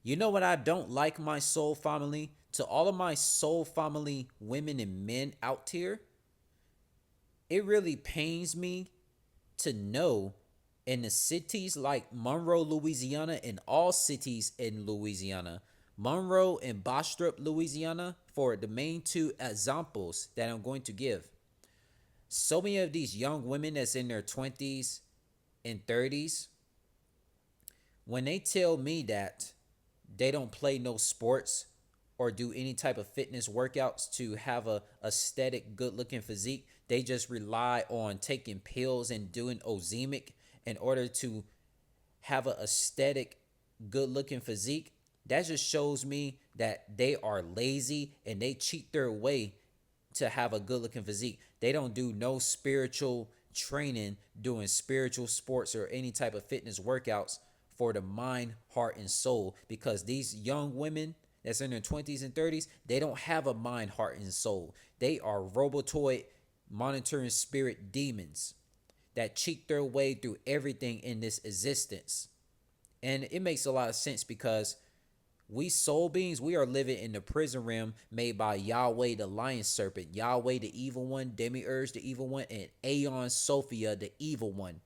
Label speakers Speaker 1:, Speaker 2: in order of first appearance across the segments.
Speaker 1: You know what I don't like, my soul family? To all of my soul family women and men out here, it really pains me to know in the cities like Monroe, Louisiana, and all cities in Louisiana, Monroe and Bastrop, Louisiana, for the main two examples that I'm going to give. So many of these young women that's in their 20s and 30s, when they tell me that they don't play no sports or do any type of fitness workouts to have a aesthetic good looking physique, they just rely on taking pills and doing ozemic in order to have a aesthetic good looking physique. That just shows me that they are lazy and they cheat their way to have a good looking physique. They don't do no spiritual training, doing spiritual sports or any type of fitness workouts for the mind, heart, and soul. Because these young women that's in their 20s and 30s, they don't have a mind, heart, and soul. They are robotoid monitoring spirit demons that cheat their way through everything in this existence. And it makes a lot of sense because we soul beings, we are living in the prison realm made by Yahweh, the lion serpent, Yahweh, the evil one, Demiurge, the evil one, and Aeon Sophia, the evil one.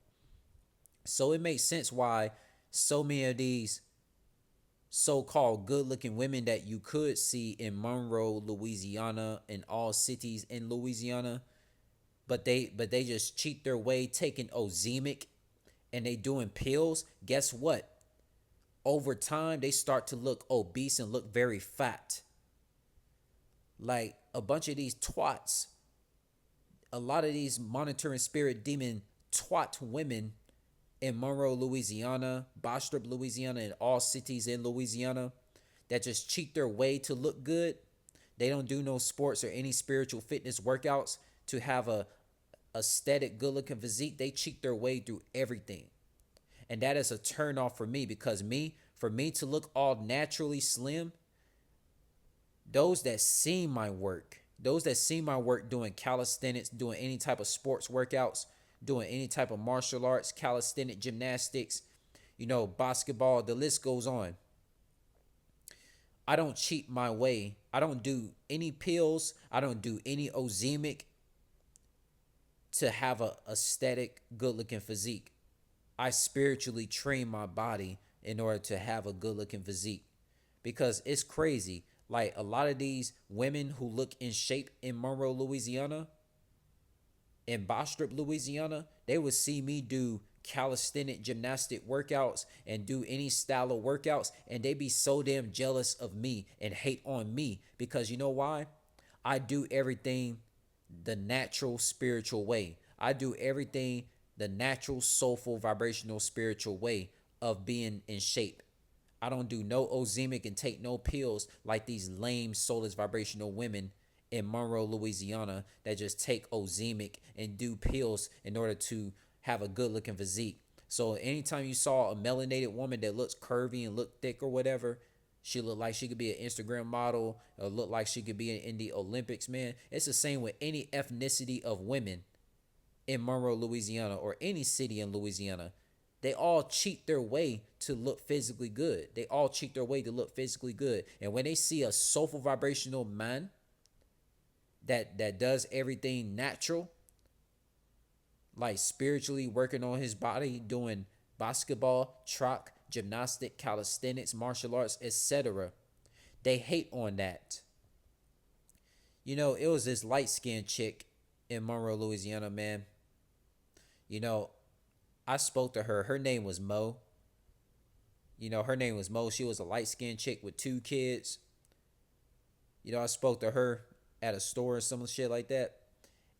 Speaker 1: So it makes sense why so many of these so-called good-looking women that you could see in Monroe, Louisiana, and all cities in Louisiana, but they just cheat their way taking ozemic and they doing pills. Guess what? Over time, they start to look obese and look very fat. Like a bunch of these twats, a lot of these monitoring spirit demon twat women in Monroe, Louisiana, Bastrop, Louisiana, and all cities in Louisiana that just cheat their way to look good. They don't do no sports or any spiritual fitness workouts to have a aesthetic, good looking physique. They cheat their way through everything. And that is a turn off for me because for me to look all naturally slim, those that see my work doing calisthenics, doing any type of sports workouts, doing any type of martial arts, calisthenic gymnastics, basketball, the list goes on. I don't cheat my way. I don't do any pills. I don't do any ozemic to have a aesthetic, good looking physique. I spiritually train my body in order to have a good looking physique. Because it's crazy. Like a lot of these women who look in shape in Monroe, Louisiana, in Bastrop, Louisiana, they would see me do calisthenic gymnastic workouts and do any style of workouts, and they be so damn jealous of me and hate on me because you know why? I do everything the natural spiritual way. I do everything the natural soulful vibrational spiritual way of being in shape. I don't do no ozemic and take no pills like these lame soulless vibrational women in Monroe, Louisiana that just take ozemic and do pills in order to have a good looking physique. So anytime you saw a melanated woman that looks curvy and look thick or whatever, she looked like she could be an Instagram model or look like she could be in the Olympics, man. It's the same with any ethnicity of women in Monroe, Louisiana, or any city in Louisiana. They all cheat their way to look physically good. They all cheat their way to look physically good. And when they see a soulful vibrational man that does everything natural, like spiritually working on his body, doing basketball, track, gymnastic, calisthenics, martial arts, etc., they hate on that. It was this light skinned chick in Monroe, Louisiana, man. You know, I spoke to her. Her name was Mo. Her name was Mo. She was a light skinned chick with two kids. I spoke to her at a store or some shit like that.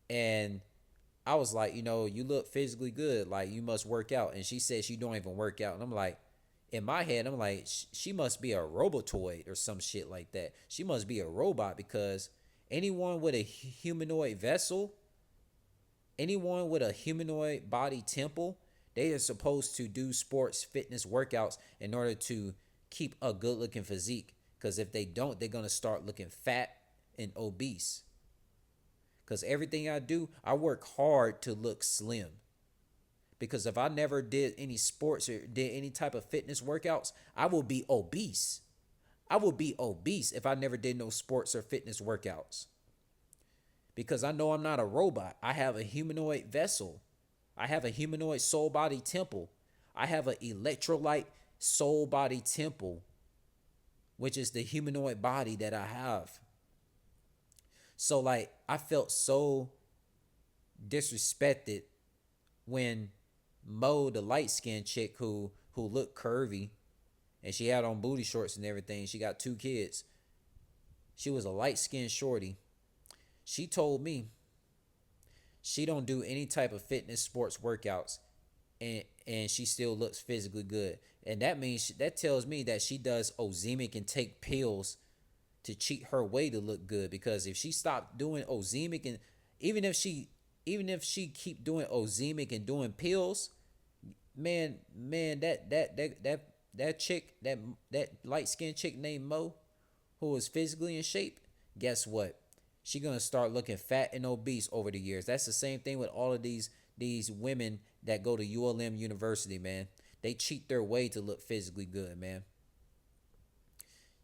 Speaker 1: And I was like, you look physically good. Like, you must work out. And she said she don't even work out. And I'm like, in my head, I'm like, she must be a robotoid or some shit like that. She must be a robot because anyone with a humanoid vessel, anyone with a humanoid body temple, they are supposed to do sports fitness workouts in order to keep a good looking physique. Because if they don't, they're going to start looking fat and obese. Because everything I do, I work hard to look slim. Because if I never did any sports or did any type of fitness workouts, I will be obese. I would be obese if I never did no sports or fitness workouts. Because I know I'm not a robot. I have a humanoid vessel. I have a humanoid soul body temple. I have an electrolyte soul body temple, which is the humanoid body that I have. So like I felt so disrespected when Mo, the light skinned chick who looked curvy and she had on booty shorts and everything, she got 2 kids. She was a light skinned shorty. She told me she don't do any type of fitness sports workouts and she still looks physically good. And that means that tells me that she does ozemic and take pills to cheat her way to look good. Because if she stopped doing ozemic and even if she keep doing ozemic and doing pills, man, that chick, that light skinned chick named Mo, who is physically in shape, guess what? She gonna start looking fat and obese over the years. That's the same thing with all of these women that go to ULM University, man. They cheat their way to look physically good, man.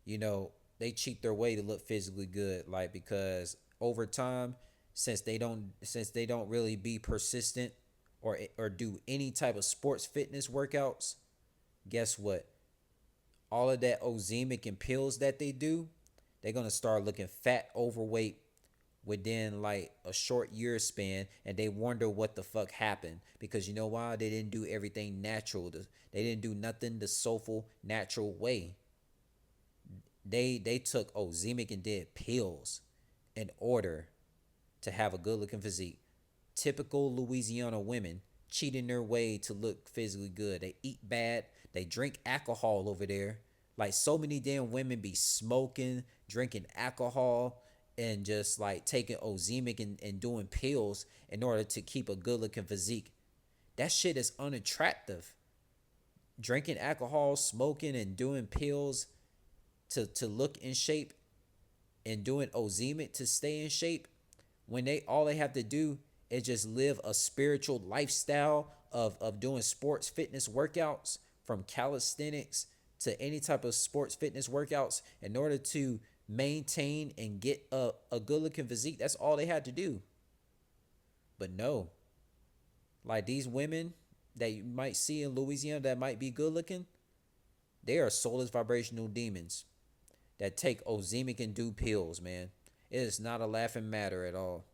Speaker 1: You know, they cheat their way to look physically good, like because over time, since they don't really be persistent or do any type of sports fitness workouts, guess what? All of that ozemic and pills that they do, they're gonna start looking fat, overweight within like a short year span, and they wonder what the fuck happened. Because you know why? They didn't do everything natural. They didn't do nothing the soulful, natural way. They took ozemic and did pills in order to have a good looking physique. Typical Louisiana women cheating their way to look physically good. They eat bad. They drink alcohol over there. Like so many damn women be smoking, drinking alcohol, and just like taking ozemic and doing pills in order to keep a good looking physique. That shit is unattractive. Drinking alcohol, smoking, and doing pills to look in shape and doing ozemic to stay in shape, when they all they have to do is just live a spiritual lifestyle of doing sports fitness workouts, from calisthenics to any type of sports fitness workouts, in order to maintain and get a good looking physique. That's all they had to do. But no, like these women that you might see in Louisiana that might be good looking, they are soulless vibrational demons that take ozemic and do pills, man. It is not a laughing matter at all.